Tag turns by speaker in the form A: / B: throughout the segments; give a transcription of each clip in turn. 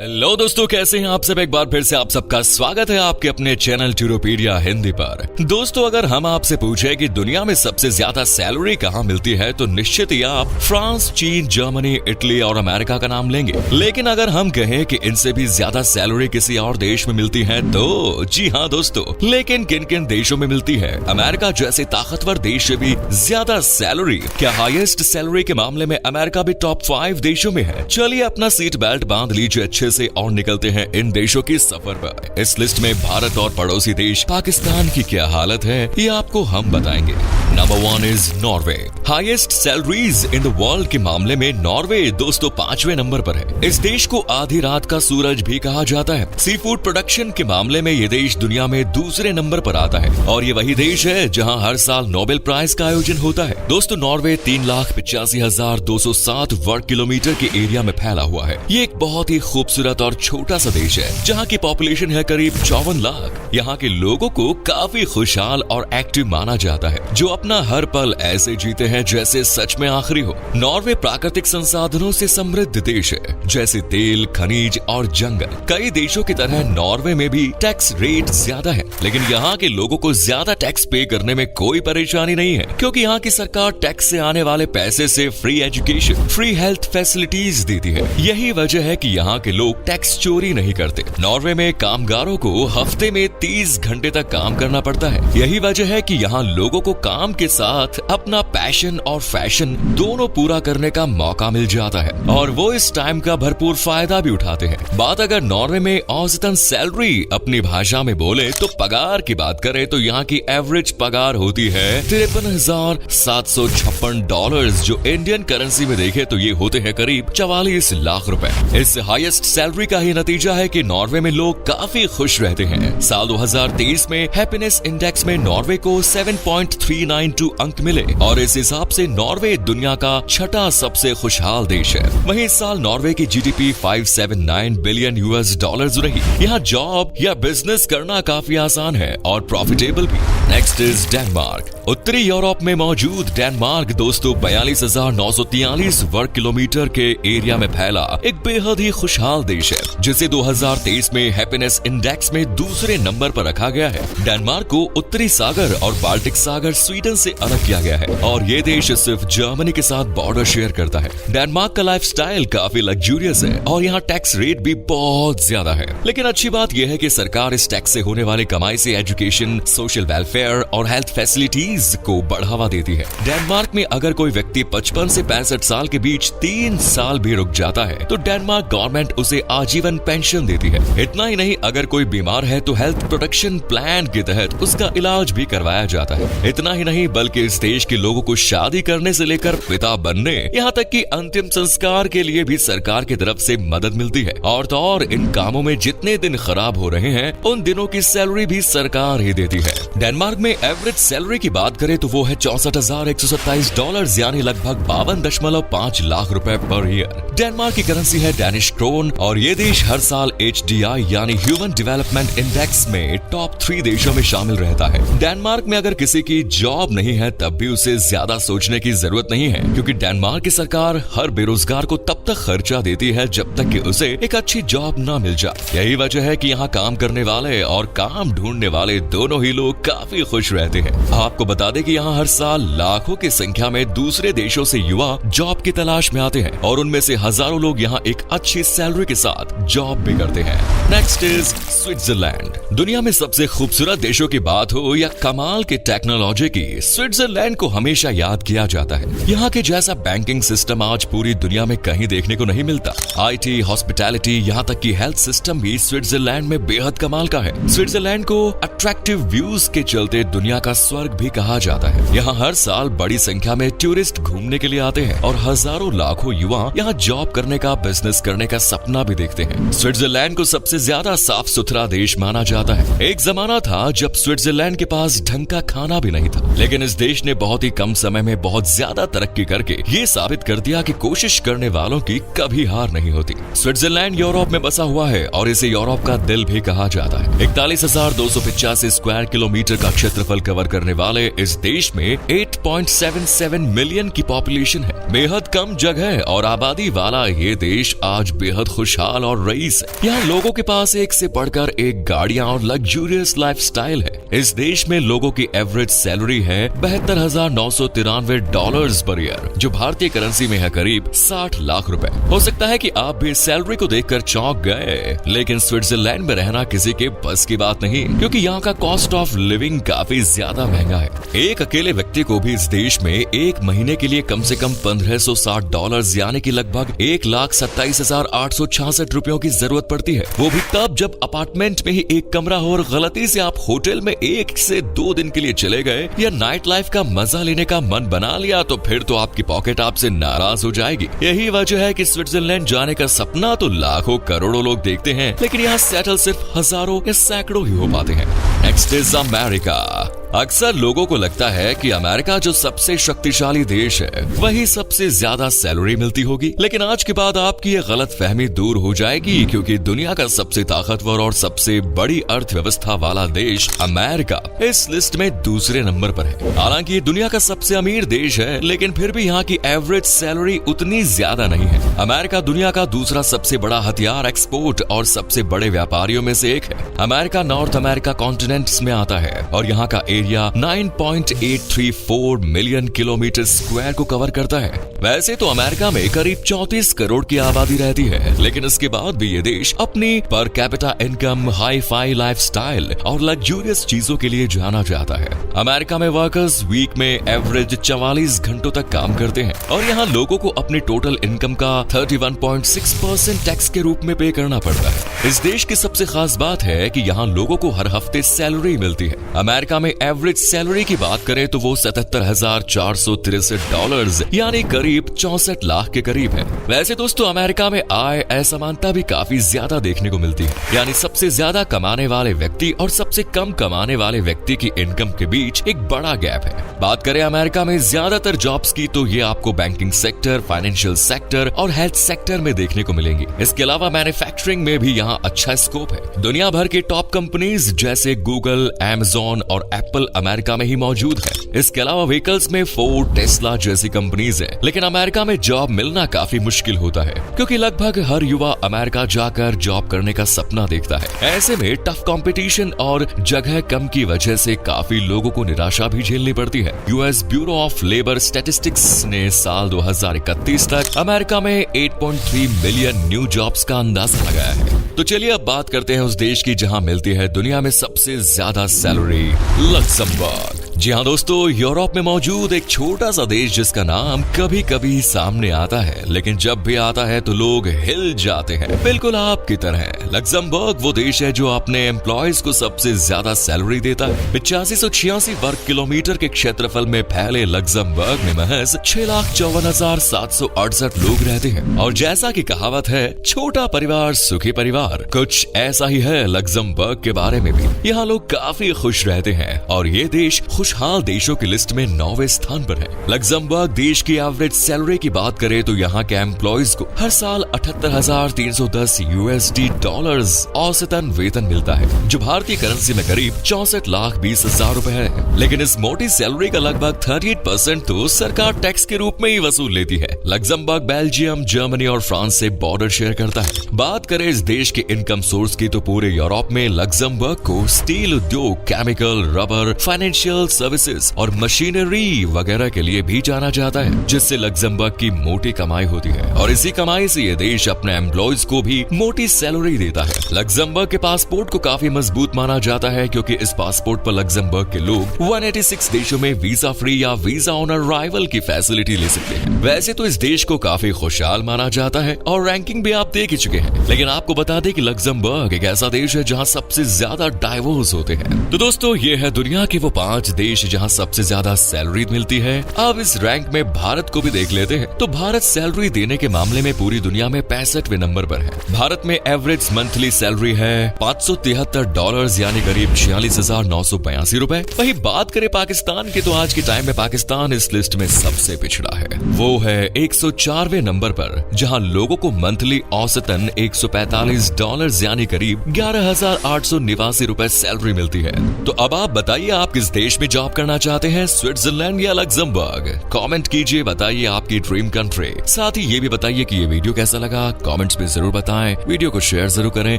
A: Hello दोस्तों, कैसे हैं आप सब। एक बार फिर से आप सबका स्वागत है आपके अपने चैनल टूरोपीडिया हिंदी पर। दोस्तों, अगर हम आपसे पूछे कि दुनिया में सबसे ज्यादा सैलरी कहां मिलती है तो निश्चित ही आप फ्रांस, चीन, जर्मनी, इटली और अमेरिका का नाम लेंगे। लेकिन अगर हम कहें कि इनसे भी ज्यादा सैलरी किसी और देश में मिलती है तो जी हाँ दोस्तों, लेकिन किन किन देशों में मिलती है। अमेरिका जैसे ताकतवर देश से भी ज्यादा सैलरी। क्या हाईएस्ट सैलरी के मामले में अमेरिका भी टॉप 5 देशों में है? चलिए अपना सीट बेल्ट बांध लीजिए अच्छे से और निकलते हैं इन देशों की सफर पर। इस लिस्ट में भारत और पड़ोसी देश पाकिस्तान की क्या हालत है ये आपको हम बताएंगे। Number 1 is Norway. Highest salaries in the world के मामले में नॉर्वे दोस्तों 5वें नंबर पर है। इस देश को आधी रात का सूरज भी कहा जाता है। सी फूड प्रोडक्शन के मामले में ये देश दुनिया में दूसरे नंबर पर आता है और ये वही देश है जहां हर साल नोबेल प्राइज का आयोजन होता है। दोस्तों, नॉर्वे 3,85,207 वर्ग किलोमीटर के एरिया में फैला हुआ है। ये एक बहुत ही खूबसूरत और छोटा सा देश है जहाँ की पॉपुलेशन है करीब 54 लाख। यहाँ के लोगों को काफी खुशहाल और एक्टिव माना जाता है, जो अपना हर पल ऐसे जीते हैं जैसे सच में आखिरी हो। नॉर्वे प्राकृतिक संसाधनों से समृद्ध देश है, जैसे तेल, खनिज और जंगल। कई देशों की तरह नॉर्वे में भी टैक्स रेट ज्यादा है, लेकिन यहाँ के लोगों को ज्यादा टैक्स पे करने में कोई परेशानी नहीं है, क्योंकि यहाँ की सरकार टैक्स से आने वाले पैसे से free education, free health facilities देती है। यही वजह है कि यहाँ के लोग टैक्स चोरी नहीं करते। नॉर्वे में कामगारों को हफ्ते में 30 घंटे तक काम करना पड़ता है। यही वजह है कि यहाँ लोगों को काम के साथ अपना पैशन और फैशन दोनों पूरा करने का मौका मिल जाता है और वो इस टाइम का भरपूर फायदा भी उठाते हैं। बात अगर नॉर्वे में औसतन सैलरी अपनी भाषा में बोले तो पगार की बात करें तो यहाँ की एवरेज पगार होती है $53,756, जो इंडियन करेंसी में देखे तो ये होते हैं करीब 44 लाख रुपए। इस हाईएस्ट सैलरी का ही नतीजा है कि नॉर्वे में लोग काफी खुश रहते हैं। साल 2023 में हैप्पीनेस इंडेक्स में नॉर्वे को 7.392 अंक मिले और इस हिसाब से नॉर्वे दुनिया का छठा सबसे खुशहाल देश है। वहीं इस साल नॉर्वे की जीडीपी 579 बिलियन US$ रही। यहाँ जॉब या बिजनेस करना काफी आसान है और प्रॉफिटेबल भी। Next is Denmark. उत्तरी यूरोप में मौजूद डेनमार्क दोस्तों 42,943 वर्ग किलोमीटर के एरिया में फैला एक बेहद ही खुशहाल देश है, जिसे 2023 में हैप्पीनेस इंडेक्स में दूसरे नंबर पर रखा गया है। डेनमार्क को उत्तरी सागर और बाल्टिक सागर स्वीडन से अलग किया गया है और ये देश सिर्फ जर्मनी के साथ बॉर्डर शेयर करता है। डेनमार्क का लाइफस्टाइल काफी लग्जूरियस है और यहाँ टैक्स रेट भी बहुत ज्यादा है। लेकिन अच्छी बात यह है कि सरकार इस टैक्स से होने वाली कमाई से एजुकेशन, सोशल वेलफेयर और हेल्थ फैसिलिटीज को बढ़ावा देती है। डेनमार्क में अगर कोई व्यक्ति 55 से 65 साल के बीच 3 साल भी रुक जाता है तो डेनमार्क गवर्नमेंट उसे आजीवन पेंशन देती है। इतना ही नहीं, अगर कोई बीमार है तो हेल्थ प्रोटेक्शन प्लान के तहत उसका इलाज भी करवाया जाता है। इतना ही नहीं, बल्कि इस देश के लोगों को शादी करने से लेकर पिता बनने, यहाँ तक कि अंतिम संस्कार के लिए भी सरकार की तरफ से मदद मिलती है। और तो और इन कामों में जितने दिन खराब हो रहे हैं उन दिनों की सैलरी भी सरकार ही देती है। डेनमार्क में एवरेज सैलरी की बात करें तो वो है $64,127, यानी लगभग 52.5 लाख रुपए पर ईयर। डेनमार्क की करेंसी है डैनिश क्रोन और ये देश हर साल HDI यानी ह्यूमन डेवलपमेंट इंडेक्स में टॉप 3 देशों में शामिल रहता है। डेनमार्क में अगर किसी की जॉब नहीं है तब भी उसे ज्यादा सोचने की जरूरत नहीं है, क्योंकि डेनमार्क की सरकार हर बेरोजगार को तब तक खर्चा देती है जब तक कि उसे एक अच्छी जॉब न मिल जाए। यही वजह है कि यहाँ काम करने वाले और काम ढूंढने वाले दोनों ही लोग काफी खुश रहते हैं। आपको बता दें कि यहाँ हर साल लाखों की संख्या में दूसरे देशों से युवा जॉब की तलाश में आते हैं और उनमें से हजारों लोग यहाँ एक अच्छी सैलरी के साथ जॉब भी करते हैं। Next is Switzerland. दुनिया में सबसे खूबसूरत देशों की बात हो या कमाल के टेक्नोलॉजी की, स्विट्जरलैंड को हमेशा याद किया जाता है। यहाँ के जैसा बैंकिंग सिस्टम आज पूरी दुनिया में कहीं देखने को नहीं मिलता। IT, हॉस्पिटैलिटी, यहाँ तक कि हेल्थ सिस्टम भी स्विट्जरलैंड में बेहद कमाल का है। स्विट्जरलैंड को अट्रैक्टिव व्यूज के चलते दुनिया का स्वर्ग भी कहा जाता है। यहाँ हर साल बड़ी संख्या में टूरिस्ट घूमने के लिए आते हैं और हजारों लाखों युवा यहाँ जॉब करने का, बिजनेस करने का सपना भी देखते हैं। स्विट्जरलैंड को सबसे ज्यादा साफ सुथरा देश माना जाता है। एक जमाना था जब स्विट्जरलैंड के पास ढंग का खाना भी नहीं था, लेकिन इस देश ने बहुत ही कम समय में बहुत ज्यादा तरक्की करके ये साबित कर दिया कि कोशिश करने वालों की कभी हार नहीं होती। स्विट्जरलैंड यूरोप में बसा हुआ है और इसे यूरोप का दिल भी कहा जाता है। 41,285 स्क्वायर किलोमीटर का क्षेत्रफल कवर करने वाले इस इस देश में 8.77 मिलियन की पॉपुलेशन है। बेहद कम जगह और आबादी वाला ये देश आज बेहद खुशहाल और रईस है। यहाँ लोगों के पास एक से बढ़कर एक गाड़ियाँ और लग्जूरियस लाइफस्टाइल है। इस देश में लोगों की एवरेज सैलरी है $72,993 पर ईयर, जो भारतीय करेंसी में है करीब 60 लाख रुपए। हो सकता है कि आप भी सैलरी को देखकर चौंक गए, लेकिन स्विट्जरलैंड में रहना किसी के बस की बात नहीं, क्योंकि यहाँ का कॉस्ट ऑफ लिविंग काफी ज्यादा महंगा है। एक अकेले व्यक्ति को भी इस देश में एक महीने के लिए कम से कम $1560 यानी कि लगभग 1,27,866 रुपयों की जरूरत पड़ती है। वो भी तब जब अपार्टमेंट में ही एक कमरा हो और गलती से आप होटल में 1 से 2 दिन के लिए चले गए या नाइट लाइफ का मजा लेने का मन बना लिया, तो फिर तो आपकी पॉकेट आपसे नाराज हो जाएगी। यही वजह है कि स्विट्जरलैंड जाने का सपना तो लाखों करोड़ों लोग देखते हैं, लेकिन यहाँ सेटल सिर्फ हजारों या सैकड़ों ही हो पाते हैं। Next is America. अक्सर लोगों को लगता है कि अमेरिका जो सबसे शक्तिशाली देश है वही सबसे ज्यादा सैलरी मिलती होगी, लेकिन आज के बाद आपकी ये गलत फहमी दूर हो जाएगी, क्योंकि दुनिया का सबसे ताकतवर और सबसे बड़ी अर्थव्यवस्था वाला देश अमेरिका इस लिस्ट में दूसरे नंबर पर है। हालांकि ये दुनिया का सबसे अमीर देश है, लेकिन फिर भी यहाँ की एवरेज सैलरी उतनी ज्यादा नहीं है। अमेरिका दुनिया का दूसरा सबसे बड़ा हथियार एक्सपोर्ट और सबसे बड़े व्यापारियों में से एक है। अमेरिका नॉर्थ अमेरिका कॉन्टिनेंट्स में आता है और यहाँ का एरिया 9.834 मिलियन किलोमीटर स्क्वायर को कवर करता है। वैसे तो अमेरिका में करीब 34 करोड़ की आबादी रहती है, लेकिन इसके बाद भी ये देश अपनी per capita income, hi fi lifestyle और लग्जूरियस चीजों के लिए जाना जाता है। अमेरिका में वर्कर्स वीक में एवरेज 44 घंटों तक काम करते हैं और यहाँ लोगों को अपनी टोटल इनकम का 31.6% टैक्स के रूप में पे करना पड़ता है। इस देश की सबसे खास बात है कि यहाँ लोगों को हर हफ्ते सैलरी मिलती है। अमेरिका में एवरेज सैलरी की बात करें तो वो $77,463 यानी करीब 64 लाख के करीब है। वैसे दोस्तों अमेरिका में आय असमानता भी काफी ज्यादा देखने को मिलती है, यानी सबसे ज्यादा कमाने वाले व्यक्ति और सबसे कम कमाने वाले व्यक्ति की इनकम के बीच एक बड़ा गैप है। बात करें अमेरिका में ज्यादातर जॉब्स की तो ये आपको बैंकिंग सेक्टर, फाइनेंशियल सेक्टर और हेल्थ सेक्टर में देखने को मिलेंगी। इसके अलावा मैन्युफैक्चरिंग में भी यहाँ अच्छा स्कोप है। दुनिया भर की टॉप कंपनीज जैसे गूगल, अमेज़न और एप्पल अमेरिका में ही मौजूद है। इसके अलावा व्हीकल्स में फोर्ड, टेस्ला जैसी कंपनीज है। लेकिन अमेरिका में जॉब मिलना काफी मुश्किल होता है, क्योंकि लगभग हर युवा अमेरिका जाकर जॉब करने का सपना देखता है। ऐसे में टफ कंपटीशन और जगह कम की वजह से काफी लोगों को निराशा भी झेलनी पड़ती है। US bureau of labour statistics ने साल 2031 तक अमेरिका में 8.3 मिलियन न्यू जॉब्स का अंदाजा लगाया है। तो चलिए अब बात करते हैं उस देश की जहां मिलती है दुनिया में सबसे ज्यादा सैलरी, लक्समबर्ग। जी हाँ दोस्तों, यूरोप में मौजूद एक छोटा सा देश जिसका नाम कभी कभी सामने आता है, लेकिन जब भी आता है तो लोग हिल जाते हैं, बिल्कुल आपकी तरह। लक्समबर्ग वो देश है जो अपने एम्प्लॉयज को सबसे ज्यादा सैलरी देता है। 8586 वर्ग किलोमीटर के क्षेत्रफल में फैले लक्समबर्ग में महज 6,54,768 लोग रहते हैं। और जैसा कि कहावत है, छोटा परिवार सुखी परिवार, कुछ ऐसा ही है लक्समबर्ग के बारे में भी। यहाँ लोग काफी खुश रहते हैं और ये देश खुशहाल देशों की लिस्ट में 9वें स्थान पर है। लक्समबर्ग देश की एवरेज सैलरी की बात करें तो यहाँ के एम्प्लॉयज को हर साल $78,310 औसतन वेतन मिलता है, जो भारतीय करेंसी में करीब 64,20,000 रुपए है। लेकिन इस मोटी सैलरी का लगभग 38% तो सरकार टैक्स के रूप में ही वसूल लेती है। लक्समबर्ग बेल्जियम, जर्मनी और फ्रांस से बॉर्डर शेयर करता है। बात करें इस देश के इनकम सोर्स की तो पूरे यूरोप में लक्समबर्ग को स्टील उद्योग, केमिकल, रबर, फाइनेंशियल सर्विसेज और मशीनरी वगैरह के लिए भी जाना जाता है, जिससे लक्समबर्ग की मोटी कमाई होती है और इसी कमाई से ये देश अपने एम्प्लॉयज को भी मोटी सैलरी देता है। लक्समबर्ग के पासपोर्ट को काफी मजबूत माना जाता है, क्योंकि इस पासपोर्ट पर लक्समबर्ग के लोग 186 देशों में वीजा फ्री या वीजा ऑन अराइवल की फैसिलिटी ले सकते हैं। वैसे तो इस देश को काफी खुशहाल माना जाता है और रैंकिंग भी आप देख ही चुके हैं, लेकिन आपको बता दें कि लक्समबर्ग एक ऐसा देश है जहां सबसे ज्यादा डाइवोर्स होते हैं। तो दोस्तों ये है दुनिया के वो 5 देश जहां सबसे ज्यादा सैलरी मिलती है। अब इस रैंक में भारत को भी देख लेते हैं। तो भारत सैलरी देने के मामले में पूरी दुनिया में 65वें नंबर पर है। भारत में एवरेज मंथली सैलरी है $573 यानी करीब 46,982 रुपए। वही बात करें पाकिस्तान की तो आज के टाइम में पाकिस्तान इस लिस्ट में सबसे पिछड़ा है। वो है 104वें नंबर पर, जहां लोगों को मंथली औसतन $145 यानी करीब 11,889 रुपए सैलरी मिलती है। तो अब आप बताइए आप किस देश में जॉब करना चाहते हैं स्विट्जरलैंड या लग्जमबर्ग? कमेंट कीजिए, बताइए आपकी ड्रीम कंट्री। साथ ही ये भी बताइए कि ये वीडियो कैसा लगा, कमेंट्स में जरूर बताएं। वीडियो को शेयर जरूर करें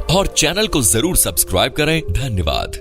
A: और चैनल को जरूर सब्सक्राइब करें। धन्यवाद।